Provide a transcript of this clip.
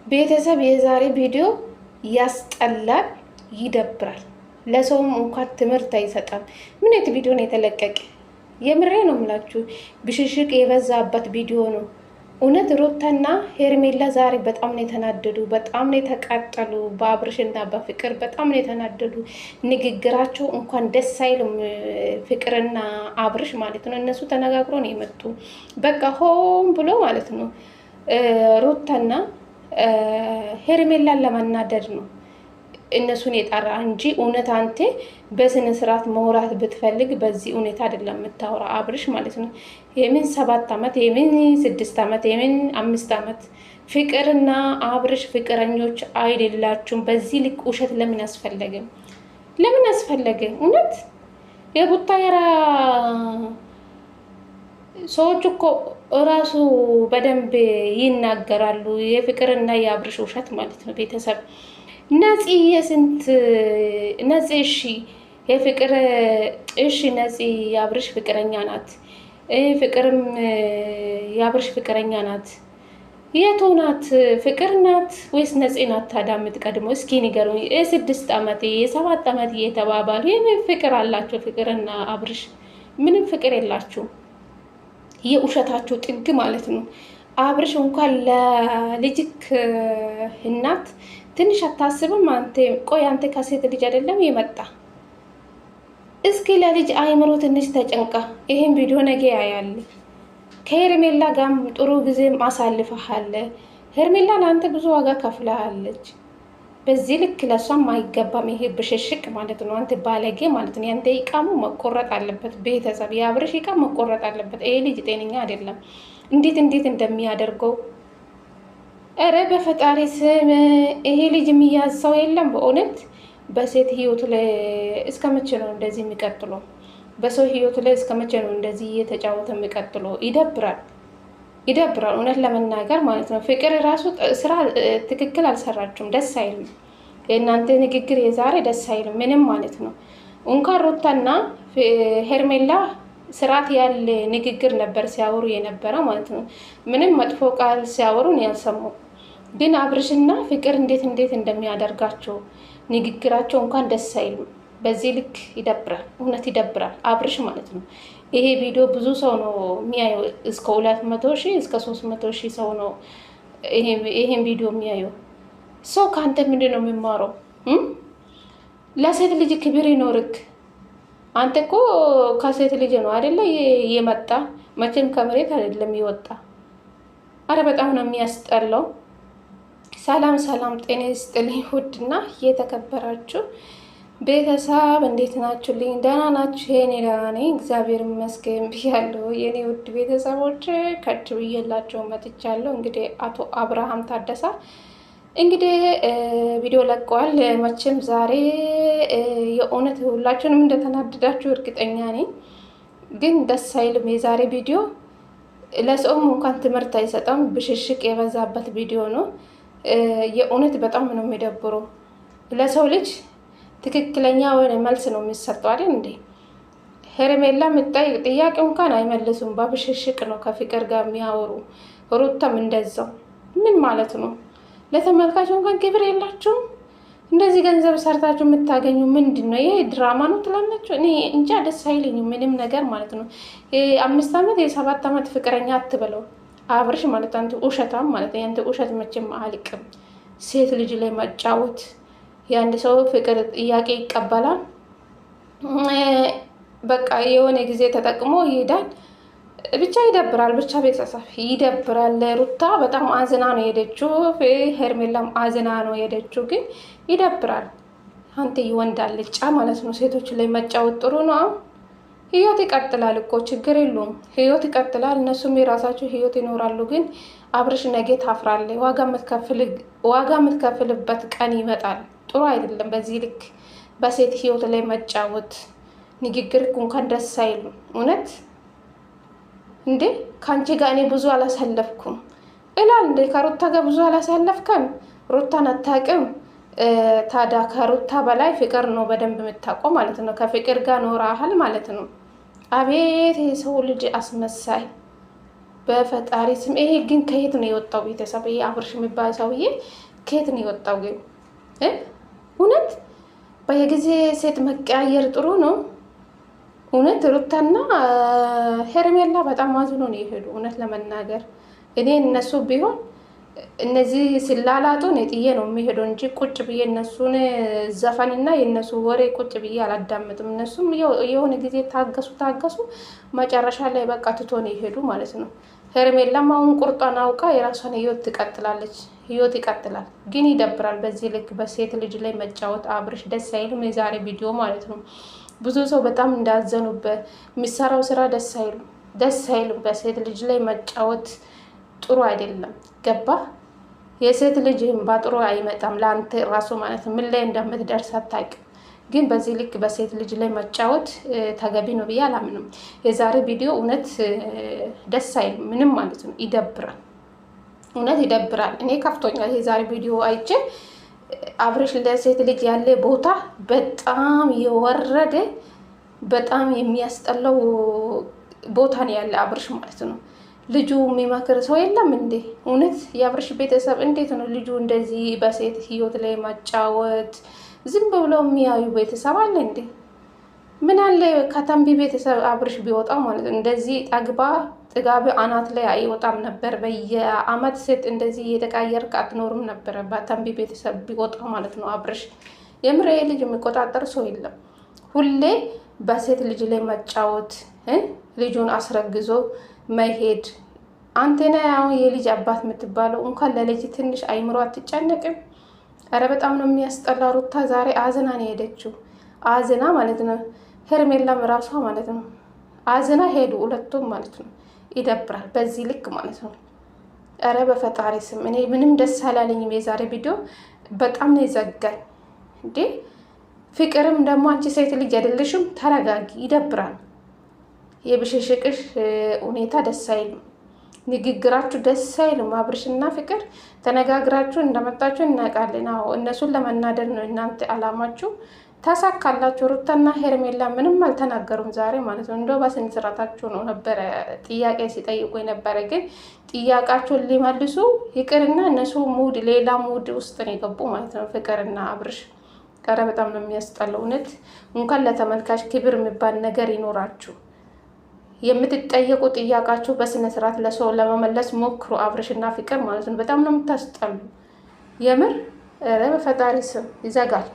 ቤተሰብ የዛሬ ቪዲዮ ያስጠላል፣ ይደብራል። ለሰውም እንኳን ትምህርት አይሰጣም። ምን አይነት ቪዲዮ ነው የተለቀቀ? የምሬ ነው የምላችሁ፣ ብሽሽቅ የበዛበት ቪዲዮ ነው። እውነት ሩታና ሄርሜላ ዛሬ በጣም ነው የተናደዱ፣ በጣም ነው የተቃጠሉ። በአብርሽና በፍቅር በጣም ነው የተናደዱ። ንግግራቸው እንኳን ደስ አይልም። ፍቅርና አብርሽ ማለት ነው። እነሱ ተነጋግሮ ነው የመጡ። በቃ ሆን ብሎ ማለት ነው ሩታና ሄርሜላን ለማናደድ ነው እነሱን የጠራ እንጂ እውነት አንተ በስነ ስርዓት መውራት ብትፈልግ በዚህ ሁኔታ አይደለም የምታወራ አብርሽ ማለት ነው። የምን 7 ዓመት የምን 6 ዓመት የምን 5 ዓመት ፍቅርና አብርሽ ፍቅረኞች አይደላችሁም። በዚህ ልክ ውሸት ለምን አስፈለገ? ለምን አስፈለገ? እውነት የቡታየራ ሰዎች እኮ እራሱ በደንብ ይናገራሉ። የፍቅርና የአብርሽ ውሸት ማለት ነው። ቤተሰብ ነፂ የስንት ነፂ እሺ፣ የፍቅር እሺ፣ ነፂ የአብርሽ ፍቅረኛ ናት። ፍቅርም የአብርሽ ፍቅረኛ ናት። የቱ ናት? ፍቅር ናት ወይስ ነፂ ናት? ታዲያ የምትቀድመው እስኪ ንገሩኝ። 6 ዓመት 7 ዓመት እየተባባሉ የምን ፍቅር አላቸው? ፍቅርና አብርሽ ምንም ፍቅር የላችሁ። የውሸታችሁ ጥግ ማለት ነው። አብርሽ እንኳን ለልጅክ እናት ትንሽ አታስብም? አንተ ቆይ፣ አንተ ከሴት ልጅ አይደለም የመጣ? እስኪ ለልጅ አይምሮ ትንሽ ተጨንቃ። ይሄን ቪዲዮ ነገ ያያል። ከሄርሜላ ጋርም ጥሩ ጊዜ አሳልፈሃል። ሄርሜላ ለአንተ ብዙ ዋጋ ከፍላለች። በዚህ ልክ ለሷም አይገባም ይሄ ብሽሽቅ ማለት ነው። አንተ ባለጌ ማለት ነው። ያንተ ኢቃሙ መቆረጥ አለበት። ቤተሰብ የአብርሽ ኢቃም መቆረጥ አለበት። ይሄ ልጅ ጤነኛ አይደለም። እንዴት እንደሚያደርገው እረ በፈጣሪ ስም ይሄ ልጅ የሚያዝ ሰው የለም። በእውነት በሴት ህይወት ላይ እስከ መቼ ነው እንደዚህ የሚቀጥለው? በሰው ህይወት ላይ እስከ መቼ ነው እንደዚህ እየተጫወተ የሚቀጥለው? ይደብራል፣ ይደብራል እውነት ለመናገር ማለት ነው። ፍቅር ራሱ ስራ ትክክል አልሰራችሁም። ደስ አይልም። የእናንተ ንግግር የዛሬ ደስ አይልም ምንም ማለት ነው። እንኳን ሩታና ሄርሜላ ስርዓት ያለ ንግግር ነበር ሲያወሩ የነበረ ማለት ነው። ምንም መጥፎ ቃል ሲያወሩን ያልሰሙ። ግን አብርሽና ፍቅር እንዴት እንደሚያደርጋቸው ንግግራቸው እንኳን ደስ አይልም። በዚህ ልክ ይደብራል፣ እውነት ይደብራል። አብርሽ ማለት ነው። ይሄ ቪዲዮ ብዙ ሰው ነው የሚያየው። እስከ 200,000 እስከ 300,000 ሰው ነው ይሄን ቪዲዮ የሚያየው። ሰው ከአንተ ምንድን ነው የሚማረው? ለሴት ልጅ ክብር ይኖርክ። አንተ እኮ ከሴት ልጅ ነው አይደለ የመጣ? መቼም ከመሬት አይደለም የወጣ። አረ በጣም ነው የሚያስጠላው። ሰላም ሰላም፣ ጤና ይስጥልኝ ውድና የተከበራችሁ ቤተሰብ እንዴት ናችሁልኝ? ደህና ናችሁ? የኔ ደህና ነኝ እግዚአብሔር ይመስገን ብያለሁ። የኔ ውድ ቤተሰቦች ከች ብዬላቸው መጥቻለሁ። እንግዲህ አቶ አብርሃም ታደሳ እንግዲህ ቪዲዮ ለቀዋል። መቼም ዛሬ የእውነት ሁላችሁንም እንደተናደዳችሁ እርግጠኛ ነኝ። ግን ደስ አይልም የዛሬ ቪዲዮ። ለሰውም እንኳን ትምህርት አይሰጠም። ብሽሽቅ የበዛበት ቪዲዮ ነው። የእውነት በጣም ነው የሚደብረው። ለሰው ልጅ ትክክለኛ ወደ መልስ ነው የሚሰጠው አይደል እንዴ? ሄርሜላ የምጠይቅ ጥያቄ እንኳን አይመልሱም። በብሽሽቅ ነው ከፍቅር ጋር የሚያወሩ። ሩታም እንደዛው። ምን ማለት ነው? ለተመልካቹ እንኳን ክብር የላችሁም። እንደዚህ ገንዘብ ሰርታችሁ የምታገኙ ምንድን ነው? ይሄ ድራማ ነው ትላላችሁ። እኔ እንጃ ደስ አይለኝም ምንም ነገር ማለት ነው። 5 ዓመት 7 ዓመት ፍቅረኛ አትበለው አብርሽ ማለት አንተ ውሸታም ማለት ነው። ያንተ ውሸት መቼም አልቅም። ሴት ልጅ ላይ መጫወት። የአንድ ሰው ፍቅር ጥያቄ ይቀበላል። በቃ የሆነ ጊዜ ተጠቅሞ ይሄዳል። ብቻ ይደብራል። ብቻ ቤተሰብ ይደብራል። ሩታ በጣም አዝና ነው የሄደችው። ሄርሜላም አዝና ነው የሄደችው። ግን ይደብራል። አንተ ይወንዳልጫ ማለት ነው። ሴቶች ላይ መጫወት ጥሩ ነው። ህይወት ይቀጥላል እኮ ችግር የለውም። ህይወት ይቀጥላል። እነሱም የራሳቸው ህይወት ይኖራሉ። ግን አብርሽ ነገ ታፍራለህ። ዋጋ የምትከፍልበት ቀን ይመጣል። ጥሩ አይደለም በዚህ ልክ በሴት ህይወት ላይ መጫወት። ንግግር እንኳን ደስ አይልም እውነት። እንዴ ከአንቺ ጋር እኔ ብዙ አላሳለፍኩም እላል እንዴ? ከሩታ ጋር ብዙ አላሳለፍከም? ሩታን አታውቅም? ታዲያ ከሩታ በላይ ፍቅር ነው በደንብ የምታውቀው ማለት ነው። ከፍቅር ጋር ኖረሃል ማለት ነው። አቤት የሰው ልጅ አስመሳይ በፈጣሪ ስም ይሄ ግን ከየት ነው የወጣው? ቤተሰብ ይሄ አብርሽ የሚባል ሰውዬ ከየት ነው የወጣው ግን? እውነት በየጊዜ ሴት መቀያየር ጥሩ ነው? እውነት ሩታና ሄርሜላ በጣም አዝኖ ነው የሄዱ። እውነት ለመናገር እኔ እነሱ ቢሆን እነዚህ ሲላላጡ እኔ ጥዬ ነው የሚሄደው እንጂ ቁጭ ብዬ እነሱን ዘፈንና የእነሱ ወሬ ቁጭ ብዬ አላዳምጥም። እነሱም የሆነ ጊዜ ታገሱ፣ መጨረሻ ላይ በቃ ትቶ ነው የሄዱ ማለት ነው። ሄርሜላም አሁን ቁርጧን አውቃ የራሷን ህይወት ትቀጥላለች። ህይወት ይቀጥላል። ግን ይደብራል በዚህ ልክ በሴት ልጅ ላይ መጫወት። አብርሽ ደስ አይልም የዛሬ ቪዲዮ ማለት ነው። ብዙ ሰው በጣም እንዳዘኑበት የሚሰራው ስራ ደስ አይልም። በሴት ልጅ ላይ መጫወት ጥሩ አይደለም። ገባ? የሴት ልጅ በጥሩ አይመጣም ለአንተ ራሱ ማለት ነው። ምን ላይ እንደምትደርስ አታውቅም። ግን በዚህ ልክ በሴት ልጅ ላይ መጫወት ተገቢ ነው ብዬ አላምንም። የዛሬ ቪዲዮ እውነት ደስ አይልም ምንም ማለት ነው። ይደብራል፣ እውነት ይደብራል። እኔ ከፍቶኛል የዛሬ ቪዲዮ አይቼ። አብርሽ ለሴት ልጅ ያለ ቦታ በጣም የወረደ በጣም የሚያስጠላው ቦታ ነው ያለ አብርሽ ማለት ነው። ልጁ የሚመክር ሰው የለም እንዴ? እውነት የአብርሽ ቤተሰብ እንዴት ነው ልጁ እንደዚህ በሴት ህይወት ላይ ማጫወት? ዝም ብለው የሚያዩ ቤተሰብ አለ እንዴ? ምን አለ ከተንቢ ቤተሰብ አብርሽ ቢወጣ ማለት ነው። እንደዚህ ጥጋቢ አናት ላይ አይወጣም ነበር። በየአመት ሴት እንደዚህ እየተቃየርክ አትኖርም ነበረ። በተንቢ ቤተሰብ ቢወጣ ማለት ነው። አብርሽ የምር ልጅ የሚቆጣጠር ሰው የለም። ሁሌ በሴት ልጅ ላይ መጫወት፣ ልጁን አስረግዞ መሄድ። አንተና አሁን የልጅ አባት የምትባለው እንኳን ለልጅ ትንሽ አይምሮ አትጨነቅም? ኧረ በጣም ነው የሚያስጠላ። ሩታ ዛሬ አዝና ነው የሄደችው። አዝና ማለት ነው። ሄርሜላም ራሷ ማለት ነው አዝና ሄዱ ሁለቱም ማለት ነው። ይደብራል በዚህ ልክ ማለት ነው። ኧረ በፈጣሪ ስም እኔ ምንም ደስ አላለኝም። የዛሬ ቪዲዮ በጣም ነው የዘጋኝ እንዴ። ፍቅርም ደግሞ አንቺ ሴት ልጅ አይደለሽም? ተረጋጊ። ይደብራል። የብሽሽቅሽ ሁኔታ ደስ አይልም። ንግግራችሁ ደስ አይልም። አብርሽና ፍቅር ተነጋግራችሁ እንደመጣችሁ እናውቃለን። አዎ እነሱን ለመናደድ ነው እናንተ አላማችሁ። ተሳካላችሁ። ሩታና ሄርሜላ ምንም አልተናገሩም ዛሬ ማለት ነው። እንደው በስነ ስርዓታችሁ ነው ነበረ ጥያቄ ሲጠይቁ የነበረ። ግን ጥያቄያቸውን ሊመልሱ ይቅርና እነሱ ሌላ ሙድ ውስጥ ነው የገቡ ማለት ነው ፍቅርና አብርሽ። ኧረ በጣም ነው የሚያስጠላው እውነት። እንኳን ለተመልካች ክብር የሚባል ነገር ይኖራችሁ። የምትጠየቁ ጥያቄያችሁ በስነ ስርዓት ለሰው ለመመለስ ሞክሩ። አብርሽና ፍቅር ማለት ነው። በጣም ነው የምታስጠሉ የምር። ኧረ በፈጣሪ ስም ይዘጋል።